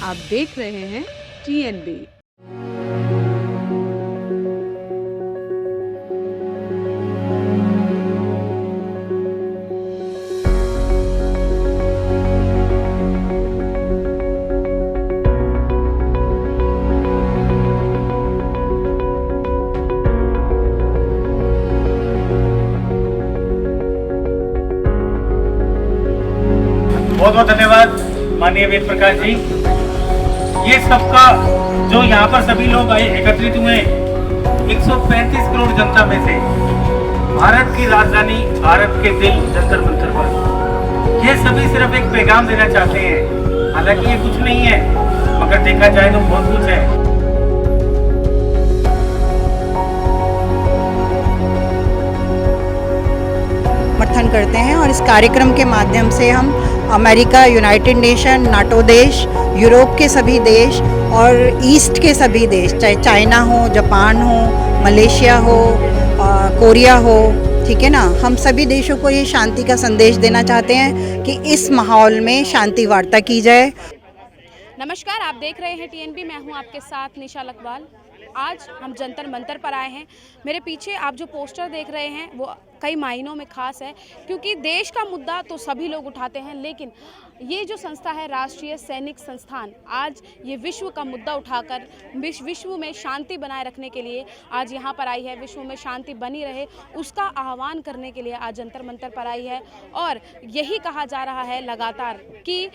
आप देख रहे हैं TNB। बहुत बहुत धन्यवाद माननीय वेद प्रकाश जी। ये सबका जो यहाँ पर सभी लोग आए एकत्रित हुए 135 करोड़ जनता में से भारत की राजधानी, भारत के दिल जंतर मंतर पर, ये सभी सिर्फ एक पैगाम देना चाहते हैं। हालांकि ये कुछ नहीं है, मगर देखा जाए तो बहुत कुछ है। समर्थन करते हैं और इस कार्यक्रम के माध्यम से हम अमेरिका, यूनाइटेड नेशन, नाटो देश, यूरोप के सभी देश और ईस्ट के सभी देश, चाहे चाइना हो, जापान हो, मलेशिया हो, कोरिया हो, ठीक है ना, हम सभी देशों को ये शांति का संदेश देना चाहते हैं कि इस माहौल में शांति वार्ता की जाए। नमस्कार, आप देख रहे हैं TNB। मैं हूं आपके साथ निशा लकवाल। आज हम जंतर मंतर पर आए हैं। मेरे पीछे आप जो पोस्टर देख रहे हैं वो कई मायनों में खास है, क्योंकि देश का मुद्दा तो सभी लोग उठाते हैं, लेकिन ये जो संस्था है राष्ट्रीय सैनिक संस्थान, आज ये विश्व का मुद्दा उठाकर विश्व में शांति बनाए रखने के लिए आज यहाँ पर आई है। विश्व में शांति बनी रहे उसका आह्वान करने के लिए आज जंतर मंतर पर आई है। और यही कहा जा रहा है लगातार कि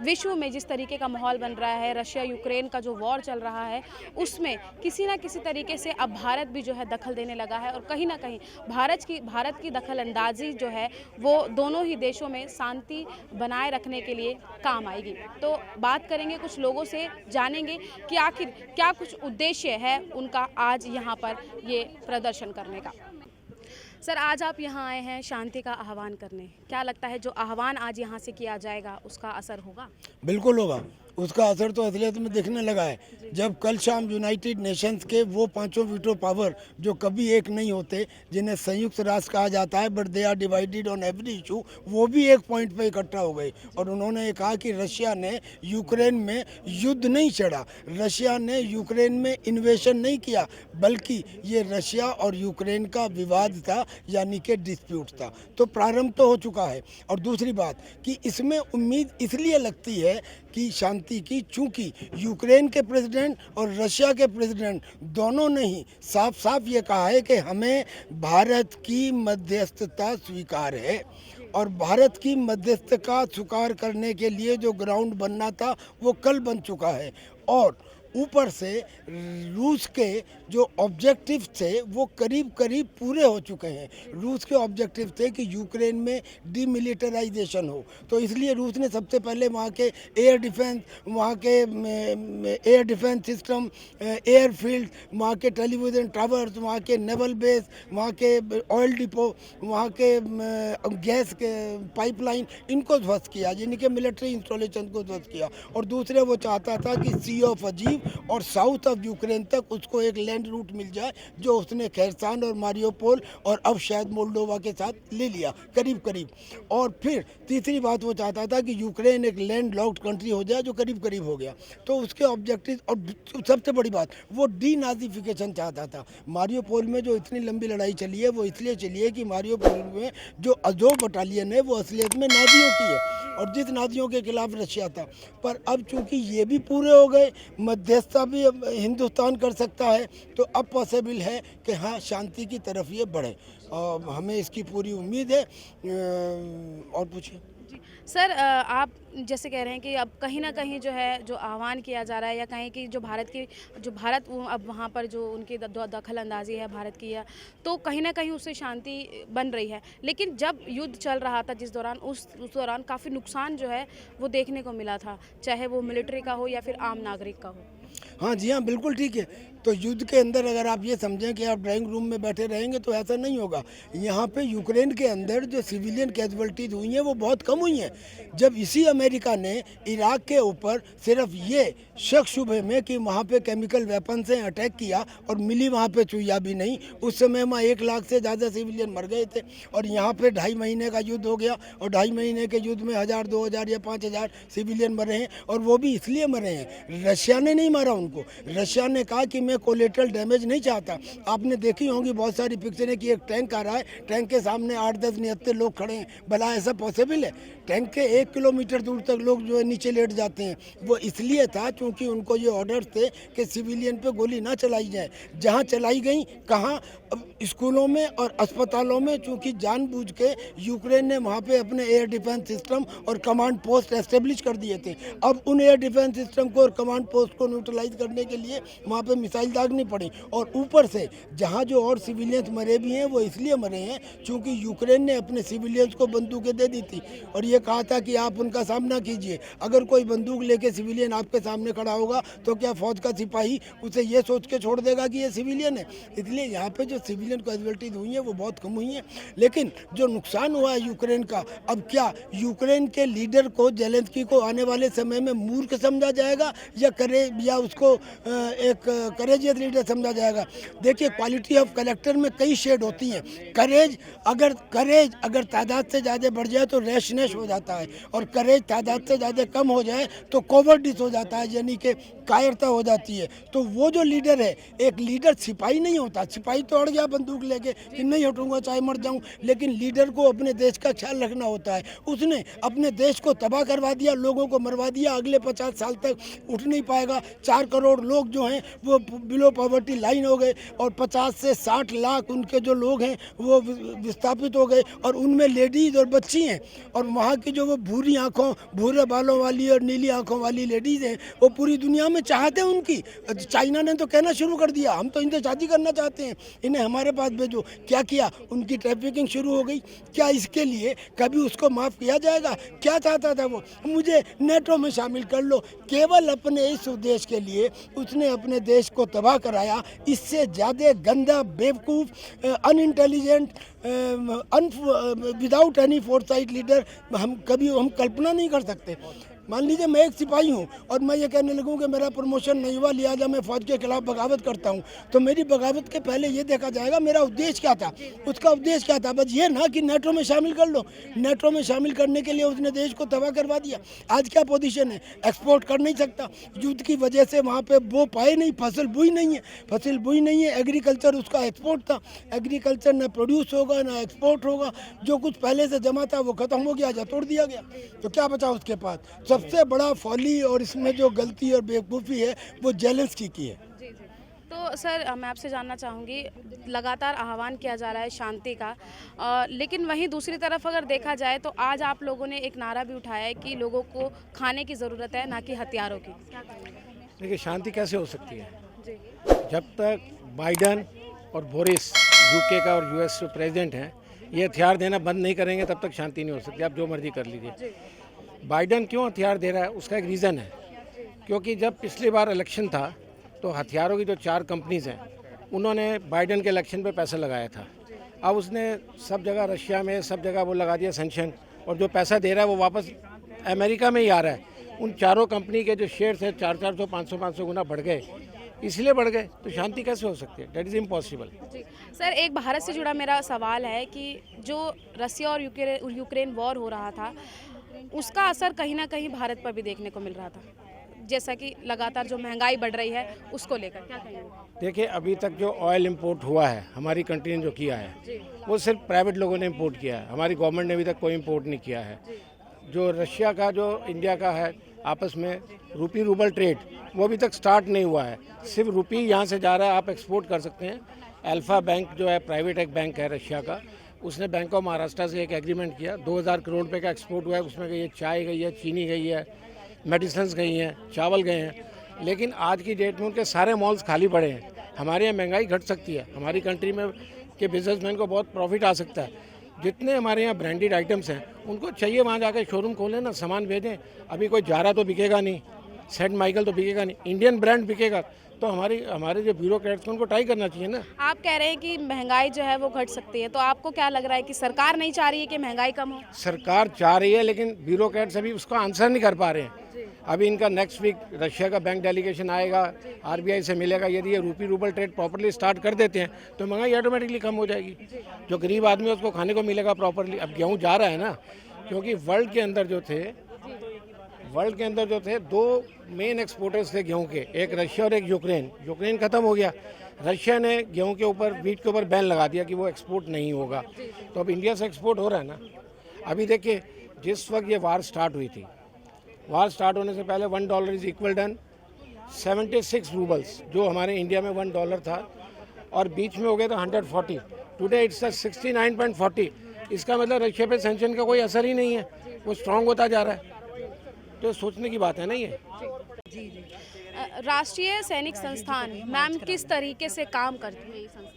विश्व में जिस तरीके का माहौल बन रहा है, रशिया यूक्रेन का जो वॉर चल रहा है, उसमें किसी ना किसी तरीके से अब भारत भी जो है दखल देने लगा है। और कहीं ना कहीं भारत की दखल अंदाजी जो है वो दोनों ही देशों में शांति बनाए रखने के लिए काम आएगी। तो बात करेंगे कुछ लोगों से, जानेंगे कि आखिर क्या कुछ उद्देश्य है उनका आज यहाँ पर ये प्रदर्शन करने का। सर, आज आप यहाँ आए हैं शांति का आह्वान करने, क्या लगता है जो आह्वान आज यहाँ से किया जाएगा उसका असर होगा? बिल्कुल होगा। उसका असर तो असलियत में दिखने लगा है। जब कल शाम यूनाइटेड नेशंस के वो पांचों वीटो पावर जो कभी एक नहीं होते, जिन्हें संयुक्त राष्ट्र कहा जाता है, but they are divided on every issue, वो भी एक पॉइंट पे इकट्ठा हो गए और उन्होंने ये कहा कि रशिया ने यूक्रेन में युद्ध नहीं छेड़ा, रशिया ने यूक्रेन में इन्वेशन नहीं किया, बल्कि ये रशिया और यूक्रेन का विवाद था, यानी कि डिस्प्यूट था। तो प्रारंभ तो हो चुका है। और दूसरी बात कि इसमें उम्मीद इसलिए लगती है कि शांति की, चूंकि यूक्रेन के प्रेसिडेंट और रशिया के प्रेसिडेंट दोनों ने ही साफ साफ ये कहा है कि हमें भारत की मध्यस्थता स्वीकार है और भारत की मध्यस्थता स्वीकार करने के लिए जो ग्राउंड बनना था वो कल बन चुका है। और ऊपर से रूस के जो ऑब्जेक्टिव थे वो करीब करीब पूरे हो चुके हैं। रूस के ऑब्जेक्टिव थे कि यूक्रेन में डीमिलिटराइजेशन हो, तो इसलिए रूस ने सबसे पहले वहाँ के एयर डिफेंस, वहाँ के एयर डिफेंस सिस्टम, एयरफील्ड, वहाँ के टेलीविज़न टावर्स, वहाँ के नेवल बेस, वहाँ के ऑयल डिपो, वहाँ के गैस के पाइपलाइन, इनको ध्वस्त किया, यानी कि मिलिट्री इंस्टॉलेशन को ध्वस्त किया। और दूसरे वो चाहता था कि सी ऑफ अजीब और साउथ ऑफ यूक्रेन तक उसको एक लैंड रूट मिल जाए, जो उसने खैरसान और मारियोपोल और अब शायद मोल्डोवा के साथ ले लिया करीब करीब। और फिर तीसरी बात वो चाहता था कि यूक्रेन एक लैंड लॉक्ड कंट्री हो जाए, जो करीब करीब हो गया। तो उसके ऑब्जेक्टिव, और सबसे बड़ी बात वो डीनाज़िफिकेशन चाहता था। मारियोपोल में जो इतनी लंबी लड़ाई चली है वो इसलिए चली है कि मारियोपोल में जो अजोव बटालियन है वो असलियत में नाजियों की है और जिस नाजियों के खिलाफ रशिया था। पर अब चूंकि ये भी पूरे हो गए, मध्यस्थता भी हिंदुस्तान कर सकता है, तो अब पॉसिबल है कि हाँ, शांति की तरफ ये बढ़े। हमें इसकी पूरी उम्मीद है। और पूछिए सर, आप जैसे कह रहे हैं कि अब कहीं ना कहीं जो है जो आह्वान किया जा रहा है, या कहीं कि जो भारत अब वहाँ पर जो उनकी दखल अंदाजी है भारत की, है तो कहीं ना कहीं उससे शांति बन रही है। लेकिन जब युद्ध चल रहा था जिस दौरान, उस दौरान काफ़ी नुकसान जो है वो देखने को मिला था, चाहे वो मिलिट्री का हो या फिर आम नागरिक का हो। हाँ जी, हाँ बिल्कुल ठीक है। तो युद्ध के अंदर अगर आप ये समझें कि आप ड्राइंग रूम में बैठे रहेंगे तो ऐसा नहीं होगा। यहाँ पे यूक्रेन के अंदर जो सिविलियन कैजुअलिटीज हुई हैं वो बहुत कम हुई हैं। जब इसी अमेरिका ने इराक के ऊपर सिर्फ ये शक शुबे में कि वहाँ पे केमिकल वेपन से अटैक किया और मिली वहाँ पे चुइया भी नहीं, उस समय वहाँ 1 लाख से ज़्यादा सिविलियन मर गए थे। और यहाँ पे 2.5 महीने का युद्ध हो गया और 2.5 महीने के युद्ध में 1000, 2000 या 5000 सिविलियन मरे हैं। और वो भी इसलिए मरे हैं, रशिया ने नहीं मारा उनको। रशिया ने कहा कि मैं कोलेटरल डैमेज नहीं चाहता। आपने देखी होंगी बहुत सारी पिक्चरें कि एक टैंक आ रहा है, टैंक के सामने 8-10 निहत्थे लोग खड़े हैं। भला ऐसा पॉसिबल है? टैंक के 1 किलोमीटर दूर तक लोग जो है नीचे लेट जाते हैं। वो इसलिए था क्योंकि उनको ये ऑर्डर थे कि सिविलियन पे गोली ना चलाई जाए। जहाँ चलाई गई, कहाँ? स्कूलों में और अस्पतालों में, चूँकि जानबूझ के यूक्रेन ने वहाँ पे अपने एयर डिफेंस सिस्टम और कमांड पोस्ट एस्टेब्लिश कर दिए थे। अब उन एयर डिफेंस सिस्टम को और कमांड पोस्ट को न्यूट्रलाइज करने के लिए वहाँ पे मिसाइल दागनी पड़ी। और ऊपर से जहाँ जो और सिविलियंस मरे भी हैं वो इसलिए मरे हैं क्योंकि यूक्रेन ने अपने सिविलियंस को बंदूकें दे दी थी और ये कहा था कि आप उनका सामना कीजिए। अगर कोई बंदूक लेके सिविलियन आपके सामने खड़ा होगा तो क्या फौज का सिपाही उसे ये सोच के छोड़ देगा कि ये सिविलियन है? इसलिए यहाँ पे जो सिविलियन कैजुअलिटीज हुई हैं वो बहुत कम हुई हैं। लेकिन जो नुकसान हुआ है यूक्रेन का, अब क्या यूक्रेन के लीडर को, जेलेंस्की को आने वाले समय में मूर्ख समझा जाएगा या उसको एक करेजियस लीडर समझा जाएगा? देखिए, क्वालिटी ऑफ कलेक्टर में कई शेड होती हैं। करेज अगर तादाद से ज़्यादा बढ़ जाए तो रैशनेस हो जाता है, और करेज तादाद से ज़्यादा कम हो जाए तो कोवर्डिस हो जाता है, यानी कि कायरता हो जाती है। तो वो जो लीडर है, एक लीडर सिपाही नहीं होता। सिपाही तो अड़ गया बंदूक लेके कि नहीं हटूंगा चाहे मर जाऊं, लेकिन लीडर को अपने देश का ख्याल रखना होता है। उसने अपने देश को तबाह करवा दिया, लोगों को मरवा दिया। अगले 50 साल तक उठ नहीं पाएगा। 4 करोड़ लोग जो हैं वो बिलो पॉवर्टी लाइन हो गए और 50 से 60 लाख उनके जो लोग हैं वो विस्थापित हो गए, और उनमें लेडीज़ और बच्ची हैं। और वहाँ की जो वो भूरी आँखों, भूरे बालों वाली और नीली आँखों वाली लेडीज़ हैं वो पूरी दुनिया में चाहते हैं उनकी। चाइना ने तो कहना शुरू कर दिया, हम तो इनसे शादी करना चाहते हैं, इन्हें हमारे पास भेजो। क्या किया? उनकी ट्रैफिकिंग शुरू हो गई। क्या इसके लिए कभी उसको माफ़ किया जाएगा? क्या चाहता था वो? मुझे नेटो में शामिल कर लो। केवल अपने इस उद्देश्य के लिए उसने अपने देश को तबाह कराया। इससे ज़्यादा गंदा, बेवकूफ़, unintelligent, without any foresight leader हम कल्पना नहीं कर सकते। मान लीजिए मैं एक सिपाही हूँ और मैं ये कहने लगूँ कि मेरा प्रमोशन नहीं हुआ, लिहाजा मैं फौज के खिलाफ बगावत करता हूँ, तो मेरी बगावत के पहले ये देखा जाएगा मेरा उद्देश्य क्या था। उसका उद्देश्य क्या था? बस ये ना कि नेटो में शामिल कर लो। नेटो में शामिल करने के लिए उसने देश को तबाह करवा दिया। आज क्या पोजीशन है? एक्सपोर्ट कर नहीं सकता। युद्ध की वजह से वहाँ पे बो पाए नहीं, फसल बुई नहीं है। एग्रीकल्चर उसका एक्सपोर्ट था। एग्रीकल्चर न प्रोड्यूस होगा ना एक्सपोर्ट होगा। जो कुछ पहले से जमा था वो खत्म हो गया या तोड़ दिया गया, तो क्या बचा उसके पास? सबसे बड़ा फॉली और इसमें जो गलती और बेवकूफ़ी है वो जेलेंस्की की है। जी। तो सर, मैं आपसे जानना चाहूँगी, लगातार आह्वान किया जा रहा है शांति का, लेकिन वहीं दूसरी तरफ अगर देखा जाए तो आज आप लोगों ने एक नारा भी उठाया है कि लोगों को खाने की ज़रूरत है, ना कि हथियारों की। देखिए, शांति कैसे हो सकती है? जी। जब तक बाइडन और बोरिस यूके का और यूएस प्रेसिडेंट हैं ये हथियार देना बंद नहीं करेंगे तब तक शांति नहीं हो सकती। आप जो मर्जी कर लीजिए। बाइडन क्यों हथियार दे रहा है उसका एक रीज़न है, क्योंकि जब पिछली बार इलेक्शन था तो हथियारों की जो 4 कंपनीज़ हैं उन्होंने बाइडन के इलेक्शन पे पैसा लगाया था। अब उसने सब जगह, रशिया में सब जगह वो लगा दिया सैंक्शन, और जो पैसा दे रहा है वो वापस अमेरिका में ही आ रहा है। उन 4 कंपनी के जो शेयर्स है 400, 500 गुना बढ़ गए, इसलिए बढ़ गए। तो शांति कैसे हो सकती है? That is impossible. सर, एक भारत से जुड़ा मेरा सवाल है कि जो रसिया और यूक्रेन वॉर हो रहा था उसका असर कहीं ना कहीं भारत पर भी देखने को मिल रहा था, जैसा कि लगातार जो महंगाई बढ़ रही है उसको लेकर क्या कहेंगे? देखिए, अभी तक जो ऑयल इंपोर्ट हुआ है हमारी कंट्री ने जो किया है वो सिर्फ प्राइवेट लोगों ने इंपोर्ट किया है। हमारी गवर्नमेंट ने अभी तक कोई इंपोर्ट नहीं किया है। जो रशिया का, जो इंडिया का है, आपस में रूपी रूबल ट्रेड वो अभी तक स्टार्ट नहीं हुआ है। सिर्फ रूपी यहाँ से जा रहा है, आप एक्सपोर्ट कर सकते हैं। अल्फा बैंक जो है प्राइवेट एक बैंक है रशिया का, उसने बैंक ऑफ महाराष्ट्र से एक एग्रीमेंट किया। 2000 करोड़ रुपए का एक्सपोर्ट हुआ है। उसमें गई है चाय, गई है चीनी, गई है मेडिसिन्स, गई हैं चावल, गए हैं। लेकिन आज की डेट में उनके सारे मॉल्स खाली पड़े हैं। हमारे यहाँ महंगाई घट सकती है, हमारी कंट्री में के बिजनेसमैन को बहुत प्रॉफिट आ सकता है। जितने हमारे यहाँ ब्रांडेड आइटम्स हैं उनको चाहिए वहाँ जाकर शोरूम खोलें ना, सामान भेजें। अभी कोई जारा तो बिकेगा नहीं, सेंट माइकल तो बिकेगा नहीं, इंडियन ब्रांड बिकेगा। तो हमारे जो ब्यूरोक्रेट्स हैं उनको ट्राई करना चाहिए ना। आप कह रहे हैं कि महंगाई जो है वो घट सकती है, तो आपको क्या लग रहा है कि सरकार नहीं चाह रही है कि महंगाई कम हो? सरकार चाह रही है लेकिन ब्यूरोक्रेट्स अभी उसका आंसर नहीं कर पा रहे हैं। अभी इनका नेक्स्ट वीक रशिया का बैंक डेलीगेशन आएगा, आरबीआई से मिलेगा। यदि ये रूपी रूबल ट्रेड प्रॉपरली स्टार्ट कर देते हैं तो महंगाई ऑटोमेटिकली कम हो जाएगी। जो गरीब आदमी है उसको खाने को मिलेगा प्रॉपरली। अब गेहूँ जा रहा है ना, क्योंकि वर्ल्ड के अंदर जो थे दो मेन एक्सपोर्टर्स थे गेहूं के, एक रशिया और एक यूक्रेन। यूक्रेन खत्म हो गया, रशिया ने गेहूं के ऊपर, व्हीट के ऊपर बैन लगा दिया कि वो एक्सपोर्ट नहीं होगा। तो अब इंडिया से एक्सपोर्ट हो रहा है ना। अभी देखिए, जिस वक्त ये वार स्टार्ट हुई थी, वार स्टार्ट होने से पहले $1 इज इक्वल टन 76 रूबल्स, जो हमारे इंडिया में $1 था, और बीच में हो गया था 140। Today it's 69.40। इसका मतलब रशिया पे सैंक्शन का कोई असर ही नहीं है, वो स्ट्रांग होता जा रहा है। तो सोचने की बात है ना ये। राष्ट्रीय सैनिक संस्थान मैम किस तरीके से काम करती है ये संस्था?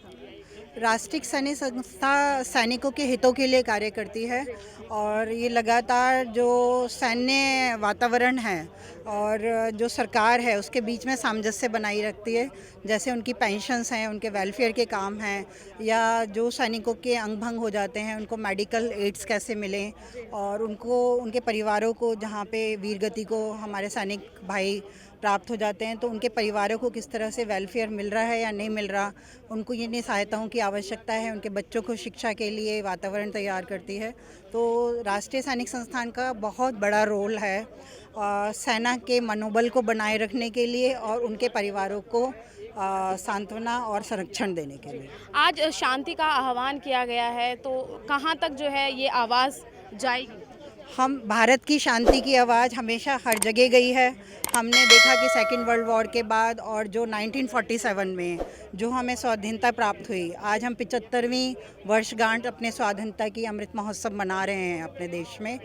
राष्ट्रीय सैनिक संस्था सैनिकों के हितों के लिए कार्य करती है और ये लगातार जो सैन्य वातावरण है और जो सरकार है उसके बीच में सामंजस्य बनाई रखती है। जैसे उनकी पेंशन्स हैं, उनके वेलफेयर के काम हैं, या जो सैनिकों के अंग भंग हो जाते हैं उनको मेडिकल एड्स कैसे मिलें, और उनको उनके परिवारों को, जहाँ पे वीरगति को हमारे सैनिक भाई प्राप्त हो जाते हैं, तो उनके परिवारों को किस तरह से वेलफेयर मिल रहा है या नहीं मिल रहा, उनको ये सहायताओं की आवश्यकता है, उनके बच्चों को शिक्षा के लिए वातावरण तैयार करती है। तो राष्ट्रीय सैनिक संस्थान का बहुत बड़ा रोल है सेना के मनोबल को बनाए रखने के लिए और उनके परिवारों को सांत्वना और संरक्षण देने के लिए। आज शांति का आह्वान किया गया है, तो कहाँ तक जो है ये आवाज़ जाएगी? हम भारत की शांति की आवाज़ हमेशा हर जगह गई है। हमने देखा कि सेकेंड वर्ल्ड वॉर के बाद और जो 1947 में जो हमें स्वाधीनता प्राप्त हुई, आज हम 75वीं वर्षगांठ अपने स्वाधीनता की अमृत महोत्सव मना रहे हैं अपने देश में।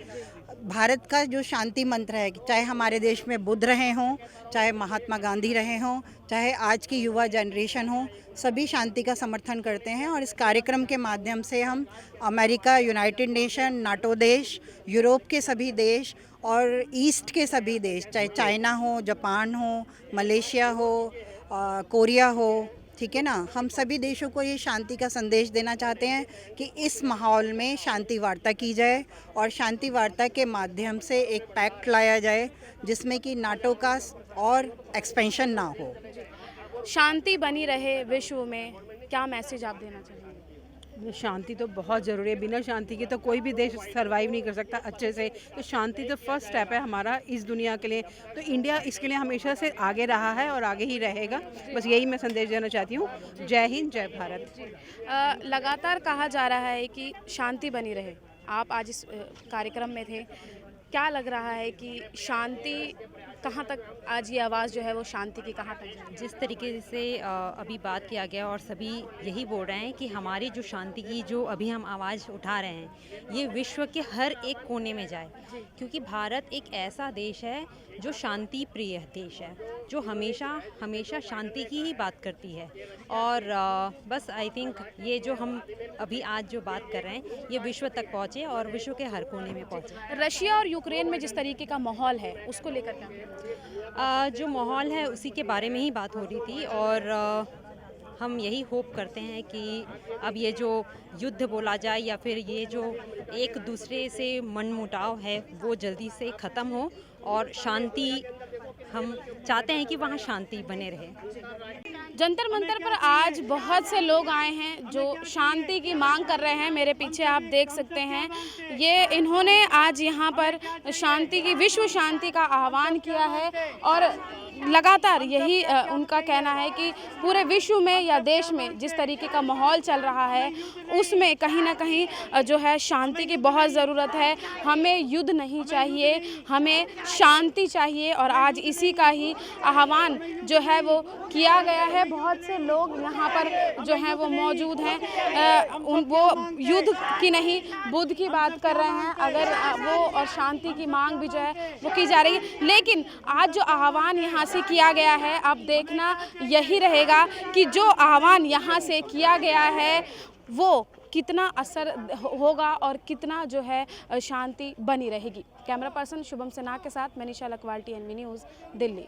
भारत का जो शांति मंत्र है, चाहे हमारे देश में बुद्ध रहे हों, चाहे महात्मा गांधी रहे हों, चाहे आज की युवा जनरेशन हो, सभी शांति का समर्थन करते हैं। और इस कार्यक्रम के माध्यम से हम अमेरिका, यूनाइटेड नेशन, नाटो देश, यूरोप के सभी देश और ईस्ट के सभी देश, चाहे चाइना हो, जापान हो, मलेशिया हो, कोरिया हो, ठीक है ना, हम सभी देशों को ये शांति का संदेश देना चाहते हैं कि इस माहौल में शांति वार्ता की जाए और शांति वार्ता के माध्यम से एक पैक्ट लाया जाए जिसमें कि नाटो का और एक्सपेंशन ना हो। शांति बनी रहे विश्व में, क्या मैसेज आप देना चाहेंगे? शांति तो बहुत ज़रूरी है। बिना शांति के तो कोई भी देश सरवाइव नहीं कर सकता अच्छे से। तो शांति तो फर्स्ट स्टेप है हमारा इस दुनिया के लिए। तो इंडिया इसके लिए हमेशा से आगे रहा है और आगे ही रहेगा। बस यही मैं संदेश देना चाहती हूँ। जय हिंद, जय भारत। लगातार कहा जा रहा है कि शांति बनी रहे। आप आज इस कार्यक्रम में थे, क्या लग रहा है कि शांति कहाँ तक, आज ये आवाज़ जो है वो शांति की कहाँ तक जाए? जिस तरीके से अभी बात किया गया और सभी यही बोल रहे हैं कि हमारी जो शांति की जो अभी हम आवाज़ उठा रहे हैं ये विश्व के हर एक कोने में जाए, क्योंकि भारत एक ऐसा देश है जो शांति प्रिय देश है, जो हमेशा शांति की ही बात करती है। और बस आई थिंक ये जो हम अभी आज जो बात कर रहे हैं ये विश्व तक पहुँचे और विश्व के हर कोने में पहुँचे। रशिया और यूक्रेन में जिस तरीके का माहौल है उसको लेकर क्या? जो माहौल है उसी के बारे में ही बात हो रही थी और हम यही होप करते हैं कि अब ये जो युद्ध बोला जाए या फिर ये जो एक दूसरे से मनमुटाव है वो जल्दी से ख़त्म हो और शांति, हम चाहते हैं कि वहाँ शांति बने रहे। जंतर मंतर पर आज बहुत से लोग आए हैं जो शांति की मांग कर रहे हैं। मेरे पीछे आप देख सकते हैं, ये इन्होंने आज यहाँ पर शांति की, विश्व शांति का आह्वान किया है और लगातार यही उनका कहना है कि पूरे विश्व में या देश में जिस तरीके का माहौल चल रहा है उसमें कहीं ना कहीं जो है शांति की बहुत ज़रूरत है। हमें युद्ध नहीं चाहिए, हमें शांति चाहिए और आज इसी का ही आह्वान जो है वो किया गया है। बहुत से लोग यहाँ पर जो हैं वो मौजूद हैं, वो युद्ध की नहीं बुद्ध की बात कर रहे हैं, अगर वो और शांति की मांग भी जो है वो की जा रही है। लेकिन आज जो आह्वान यहाँ से किया गया है, अब देखना यही रहेगा कि जो आह्वान यहाँ से किया गया है वो कितना असर होगा और कितना जो है शांति बनी रहेगी। कैमरा पर्सन शुभम सिन्हा के साथ मैं निशा लकवाल, TNB न्यूज़, दिल्ली।